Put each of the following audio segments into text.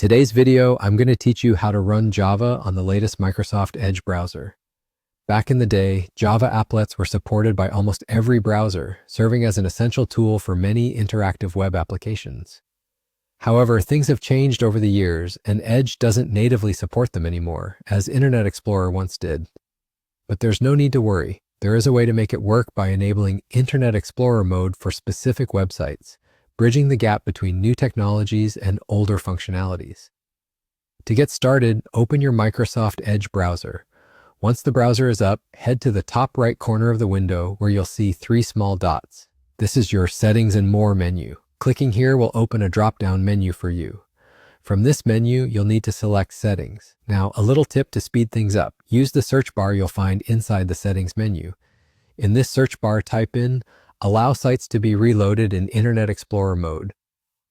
today's video, I'm going to teach you how to run Java on the latest Microsoft Edge browser. Back in the day, Java applets were supported by almost every browser, serving as an essential tool for many interactive web applications. However, things have changed over the years, and Edge doesn't natively support them anymore, as Internet Explorer once did. But there's no need to worry. There is a way to make it work by enabling Internet Explorer mode for specific websites, bridging the gap between new technologies and older functionalities. To get started, open your Microsoft Edge browser. Once the browser is up, head to the top right corner of the window where you'll see three small dots. This is your Settings and More menu. Clicking here will open a drop-down menu for you. From this menu, you'll need to select Settings. Now, a little tip to speed things up. Use the search bar you'll find inside the Settings menu. In this search bar, type in Allow sites to be reloaded in Internet Explorer mode.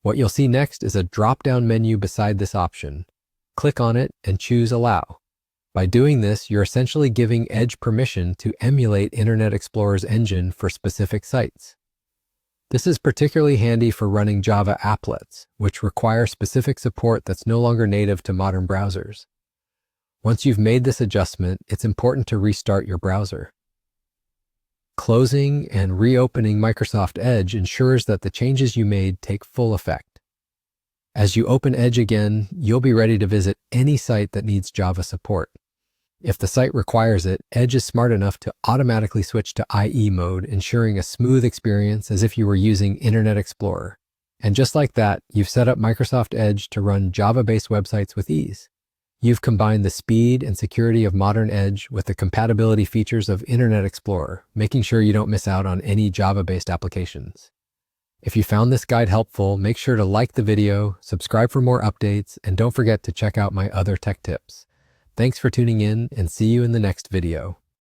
What you'll see next is a drop-down menu beside this option. Click on it and choose Allow. By doing this, you're essentially giving Edge permission to emulate Internet Explorer's engine for specific sites. This is particularly handy for running Java applets, which require specific support that's no longer native to modern browsers. Once you've made this adjustment, it's important to restart your browser. Closing and reopening Microsoft Edge ensures that the changes you made take full effect. As you open Edge again, you'll be ready to visit any site that needs Java support. If the site requires it, Edge is smart enough to automatically switch to IE mode, ensuring a smooth experience as if you were using Internet Explorer. And just like that, you've set up Microsoft Edge to run Java-based websites with ease. You've combined the speed and security of modern Edge with the compatibility features of Internet Explorer, making sure you don't miss out on any Java-based applications. If you found this guide helpful, make sure to like the video, subscribe for more updates, and don't forget to check out my other tech tips. Thanks for tuning in, and see you in the next video.